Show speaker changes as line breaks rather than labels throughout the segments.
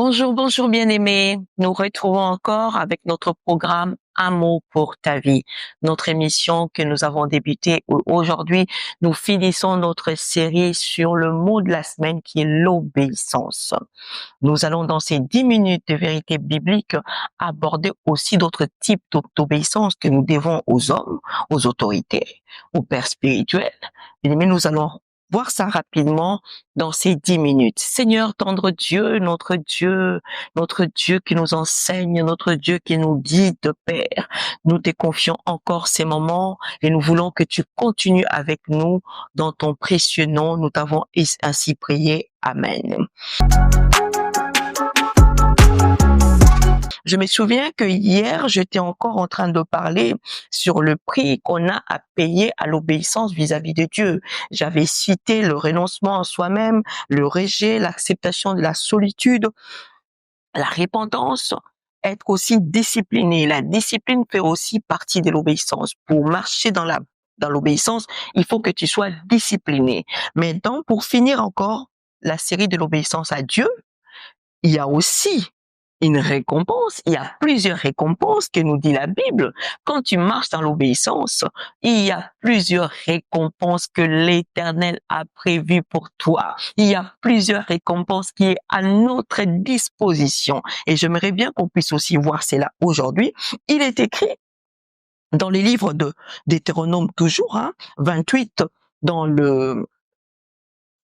Bonjour, bonjour bien-aimés. Nous retrouvons encore avec notre programme Amour pour ta vie, notre émission que nous avons débutée aujourd'hui. Nous finissons notre série sur le mot de la semaine qui est l'obéissance. Nous allons dans ces 10 minutes de vérité biblique aborder aussi d'autres types d'obéissance que nous devons aux hommes, aux autorités, aux pères spirituels. Mais nous allons voir ça rapidement dans ces 10 minutes. Seigneur, tendre Dieu, notre Dieu qui nous enseigne, notre Dieu qui nous guide, Père. Nous te confions encore ces moments et nous voulons que tu continues avec nous dans ton précieux nom. Nous t'avons ainsi prié. Amen. Je me souviens que hier, j'étais encore en train de parler sur le prix qu'on a à payer à l'obéissance vis-à-vis de Dieu. J'avais cité le renoncement à soi-même, le rejet, l'acceptation de la solitude, la repentance, être aussi discipliné. La discipline fait aussi partie de l'obéissance. Pour marcher dans l'obéissance, il faut que tu sois discipliné. Maintenant, pour finir encore la série de l'obéissance à Dieu, il y a aussi une récompense. Il y a plusieurs récompenses que nous dit la Bible. Quand tu marches dans l'obéissance, il y a plusieurs récompenses que l'Éternel a prévues pour toi. Il y a plusieurs récompenses qui est à notre disposition. Et j'aimerais bien qu'on puisse aussi voir cela aujourd'hui. Il est écrit dans les livres de Deutéronome toujours, 28, dans le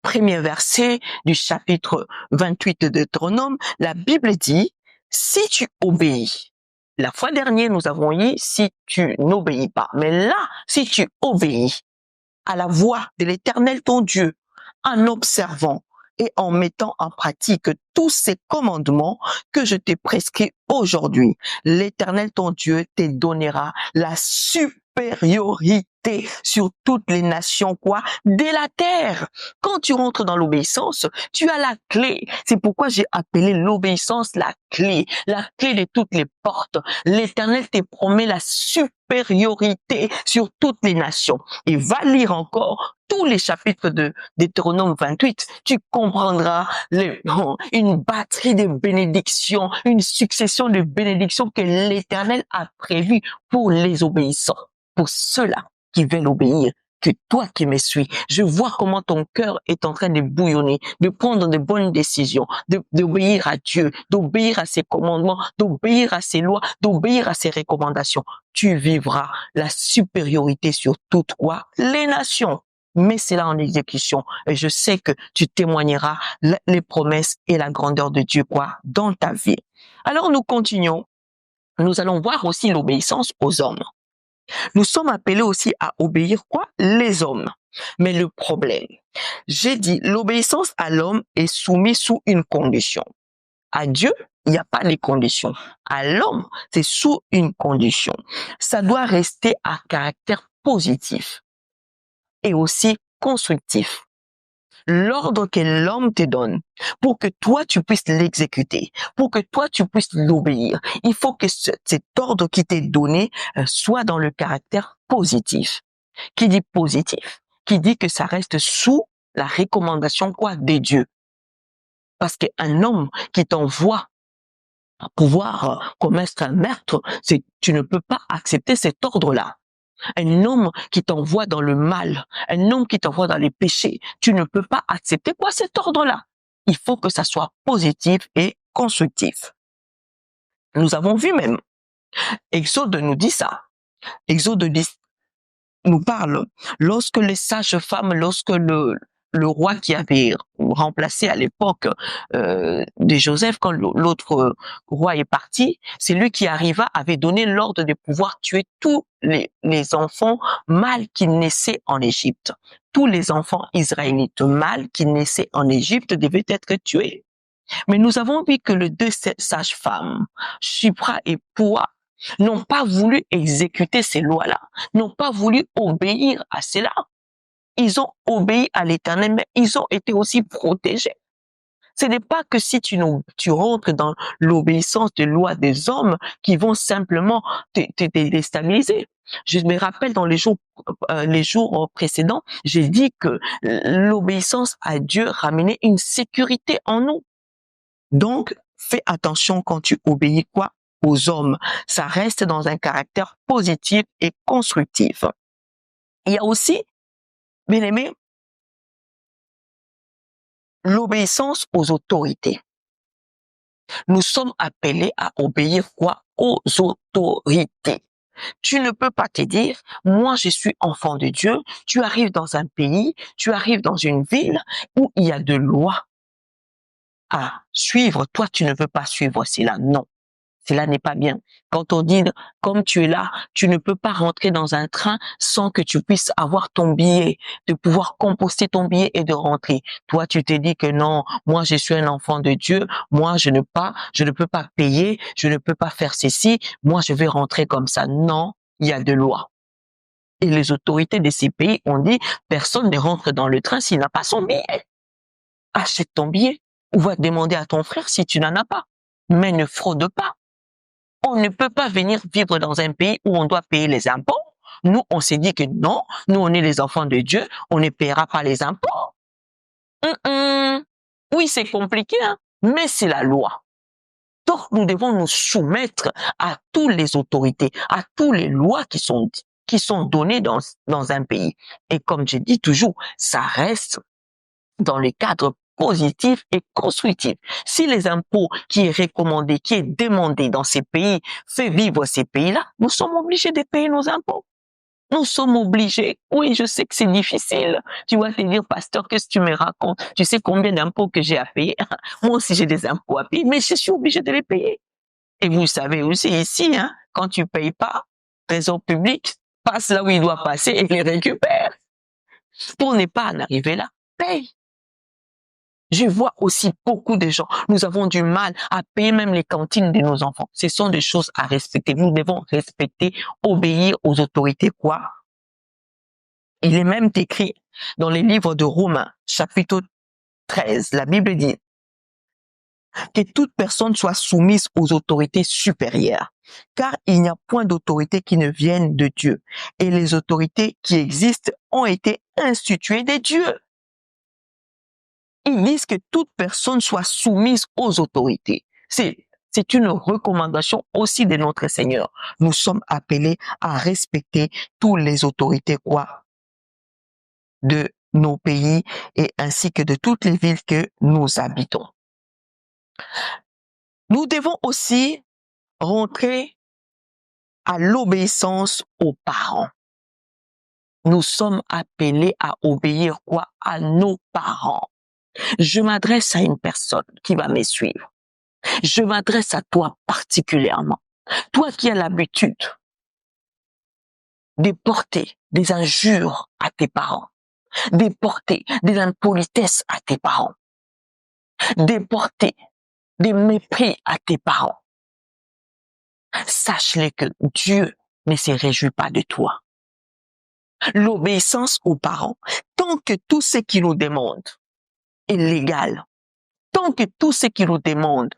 premier verset du chapitre 28 de Deutéronome, la Bible dit, si tu obéis, la fois dernière nous avons dit, si tu n'obéis pas, mais là, si tu obéis à la voix de l'Éternel ton Dieu, en observant et en mettant en pratique tous ces commandements que je t'ai prescrits aujourd'hui, l'Éternel ton Dieu te donnera la supériorité sur toutes les nations, de la terre. Quand tu rentres dans l'obéissance, tu as la clé. C'est pourquoi j'ai appelé l'obéissance la clé de toutes les portes. L'Éternel te promet la supériorité sur toutes les nations. Et va lire encore tous les chapitres de Deutéronome 28, tu comprendras une batterie de bénédictions, une succession de bénédictions que l'Éternel a prévues pour les obéissants, pour ceux-là qui veulent obéir. Que toi qui me suis, je vois comment ton cœur est en train de bouillonner, de prendre de bonnes décisions, d'obéir à Dieu, d'obéir à ses commandements, d'obéir à ses lois, d'obéir à ses recommandations. Tu vivras la supériorité sur toutes les nations. Mets cela en exécution et je sais que tu témoigneras les promesses et la grandeur de Dieu dans ta vie. Alors nous continuons. Nous allons voir aussi l'obéissance aux hommes. Nous sommes appelés aussi à obéir les hommes. Mais le problème, j'ai dit, l'obéissance à l'homme est soumise sous une condition. À Dieu, il n'y a pas de conditions. À l'homme, c'est sous une condition. Ça doit rester à caractère positif et aussi constructif. L'ordre que l'homme te donne, pour que toi tu puisses l'exécuter, pour que toi tu puisses l'obéir, il faut que cet ordre qui t'est donné soit dans le caractère positif. Qui dit positif? Qui dit que ça reste sous la recommandation de Dieu. Parce qu'un homme qui t'envoie à pouvoir commettre un meurtre, tu ne peux pas accepter cet ordre-là. Un homme qui t'envoie dans le mal, un homme qui t'envoie dans les péchés, tu ne peux pas accepter cet ordre-là. Il faut que ça soit positif et constructif. Nous avons vu même, Exode nous dit ça. Exode nous parle, lorsque les sages-femmes, lorsque le roi qui avait remplacé à l'époque de Joseph, quand l'autre roi est parti, c'est lui qui avait donné l'ordre de pouvoir tuer tous les enfants mâles qui naissaient en Égypte. Tous les enfants israélites mâles qui naissaient en Égypte devaient être tués. Mais nous avons vu que les deux sages-femmes, Shipra et Poua, n'ont pas voulu exécuter ces lois-là, n'ont pas voulu obéir à cela. Ils ont obéi à l'Éternel, mais ils ont été aussi protégés. Ce n'est pas que si tu rentres dans l'obéissance des lois des hommes qui vont simplement te déstabiliser. Je me rappelle dans les jours précédents, j'ai dit que l'obéissance à Dieu ramenait une sécurité en nous. Donc, fais attention quand tu obéis quoi? Aux hommes. Ça reste dans un caractère positif et constructif. Il y a aussi, bien aimé, l'obéissance aux autorités. Nous sommes appelés à obéir quoi? Aux autorités. Tu ne peux pas te dire, moi je suis enfant de Dieu, tu arrives dans un pays, tu arrives dans une ville où il y a de lois à suivre, toi tu ne veux pas suivre cela. Non, cela n'est pas bien. Quand on dit, comme tu es là, tu ne peux pas rentrer dans un train sans que tu puisses avoir ton billet, de pouvoir composter ton billet et de rentrer. Toi, tu te dis que non, moi je suis un enfant de Dieu, moi je ne peux pas payer, je ne peux pas faire ceci, moi je vais rentrer comme ça. Non, il y a de lois. Et les autorités de ces pays ont dit, personne ne rentre dans le train s'il n'a pas son billet. Achète ton billet ou va demander à ton frère si tu n'en as pas. Mais ne fraude pas. On ne peut pas venir vivre dans un pays où on doit payer les impôts. Nous, on s'est dit que non, nous, on est les enfants de Dieu, on ne paiera pas les impôts. Oui, c'est compliqué, hein, mais c'est la loi. Donc, nous devons nous soumettre à toutes les autorités, à toutes les lois qui sont données dans un pays. Et comme je dis toujours, ça reste dans le cadre positif et constructif. Si les impôts qui est recommandé, qui est demandé dans ces pays fait vivre ces pays-là, nous sommes obligés de payer nos impôts. Nous sommes obligés. Oui, je sais que c'est difficile. Tu vas te dire, pasteur, qu'est-ce que tu me racontes? Tu sais combien d'impôts que j'ai à payer? Moi aussi, j'ai des impôts à payer, mais je suis obligé de les payer. Et vous savez aussi ici, hein, quand tu payes pas, trésor public passe là où il doit passer et les récupère. Pour ne pas en arriver là, paye. Je vois aussi beaucoup de gens, nous avons du mal à payer même les cantines de nos enfants. Ce sont des choses à respecter. Nous devons respecter, obéir aux autorités, quoi. Il est même écrit dans les livres de Romains, chapitre 13, la Bible dit que toute personne soit soumise aux autorités supérieures, car il n'y a point d'autorité qui ne vienne de Dieu. Et les autorités qui existent ont été instituées de Dieu. Ils disent que toute personne soit soumise aux autorités. C'est une recommandation aussi de notre Seigneur. Nous sommes appelés à respecter toutes les autorités, quoi, de nos pays et ainsi que de toutes les villes que nous habitons. Nous devons aussi rentrer à l'obéissance aux parents. Nous sommes appelés à obéir, quoi, à nos parents. Je m'adresse à une personne qui va me suivre. Je m'adresse à toi particulièrement. Toi qui as l'habitude de porter des injures à tes parents, de porter des impolitesses à tes parents, de porter des mépris à tes parents. Sache-le que Dieu ne se réjouit pas de toi. L'obéissance aux parents, tant que tout ce qu'ils nous demandent est légal, tant que tout ce qu'ils nous demandent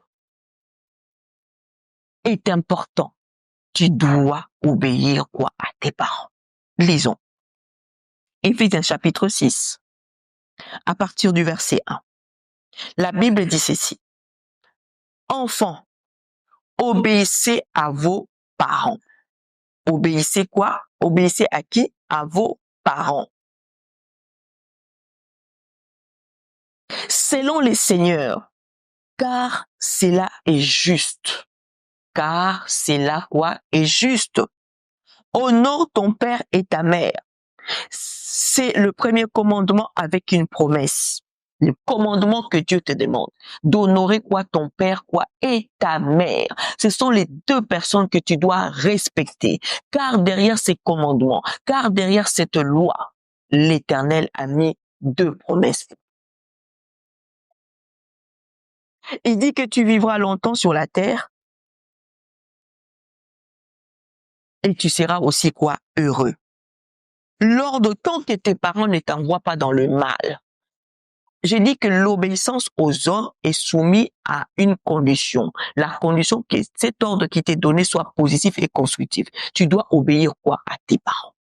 est important, tu dois obéir, quoi, à tes parents. Lisons. Éphésiens chapitre 6, à partir du verset 1. La Bible dit ceci. Enfants, obéissez à vos parents. Obéissez quoi? Obéissez à qui? À vos parents. Selon les seigneurs, car cela est juste. Car cela, quoi, est juste. Honore ton père et ta mère. C'est le premier commandement avec une promesse. Le commandement que Dieu te demande. D'honorer quoi, ton père, quoi, et ta mère. Ce sont les deux personnes que tu dois respecter. Car derrière ces commandements, car derrière cette loi, l'Éternel a mis deux promesses. Il dit que tu vivras longtemps sur la terre et tu seras aussi quoi? Heureux. Lors de tant que tes parents ne t'envoient pas dans le mal. J'ai dit que l'obéissance aux ordres est soumise à une condition. La condition que cet ordre qui t'est donné soit positif et constructif. Tu dois obéir quoi? À tes parents.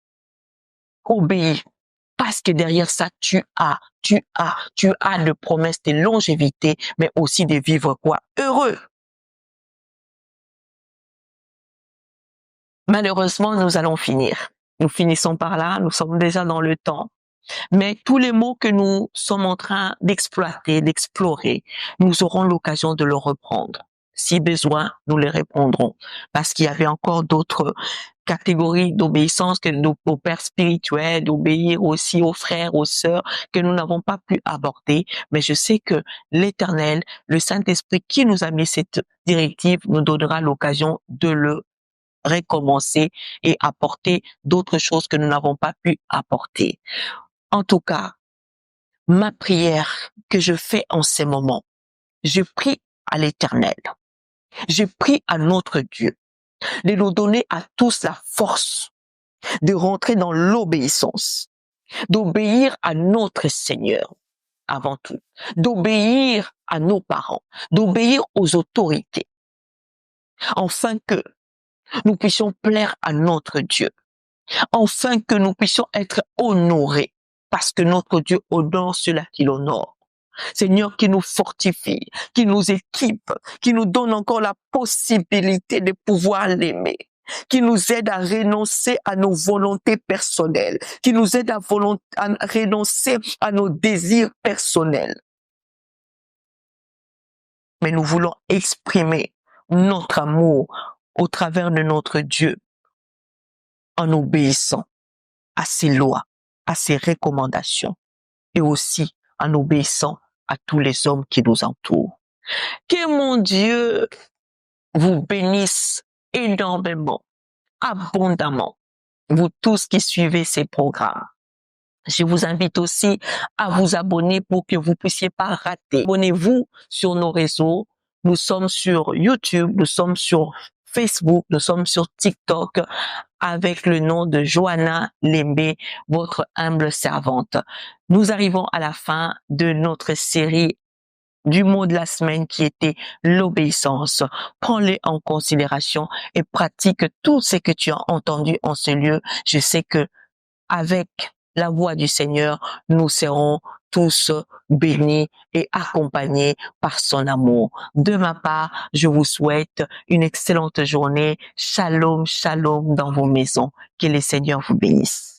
Obéir. Parce que derrière ça, tu as de promesses de longévité, mais aussi de vivre quoi? Heureux. Malheureusement, nous allons finir. Nous finissons par là, nous sommes déjà dans le temps. Mais tous les mots que nous sommes en train d'exploiter, d'explorer, nous aurons l'occasion de le reprendre. Si besoin, nous les répondrons. Parce qu'il y avait encore d'autres catégories d'obéissance que nos pères spirituels, d'obéir aussi aux frères, aux sœurs, que nous n'avons pas pu aborder. Mais je sais que l'Éternel, le Saint-Esprit qui nous a mis cette directive, nous donnera l'occasion de le recommencer et apporter d'autres choses que nous n'avons pas pu apporter. En tout cas, ma prière que je fais en ces moments, je prie à l'Éternel, je prie à notre Dieu de nous donner à tous la force de rentrer dans l'obéissance, d'obéir à notre Seigneur avant tout, d'obéir à nos parents, d'obéir aux autorités, afin que nous puissions plaire à notre Dieu, afin que nous puissions être honorés, parce que notre Dieu honore ceux-là qui l'honorent. Seigneur, qui nous fortifie, qui nous équipe, qui nous donne encore la possibilité de pouvoir l'aimer, qui nous aide à renoncer à nos volontés personnelles, qui nous aide à renoncer à nos désirs personnels. Mais nous voulons exprimer notre amour au travers de notre Dieu en obéissant à ses lois, à ses recommandations et aussi en obéissant à tous les hommes qui nous entourent. Que mon Dieu vous bénisse énormément, abondamment, vous tous qui suivez ces programmes. Je vous invite aussi à vous abonner pour que vous puissiez pas rater. Abonnez-vous sur nos réseaux. Nous sommes sur YouTube, nous sommes sur Facebook, nous sommes sur TikTok avec le nom de Joanna Lembe, votre humble servante. Nous arrivons à la fin de notre série du mot de la semaine qui était l'obéissance. Prends-les en considération et pratique tout ce que tu as entendu en ce lieu. Je sais que avec la voix du Seigneur, nous serons tous bénis et accompagnés par son amour. De ma part, je vous souhaite une excellente journée. Shalom, shalom dans vos maisons. Que le Seigneur vous bénisse.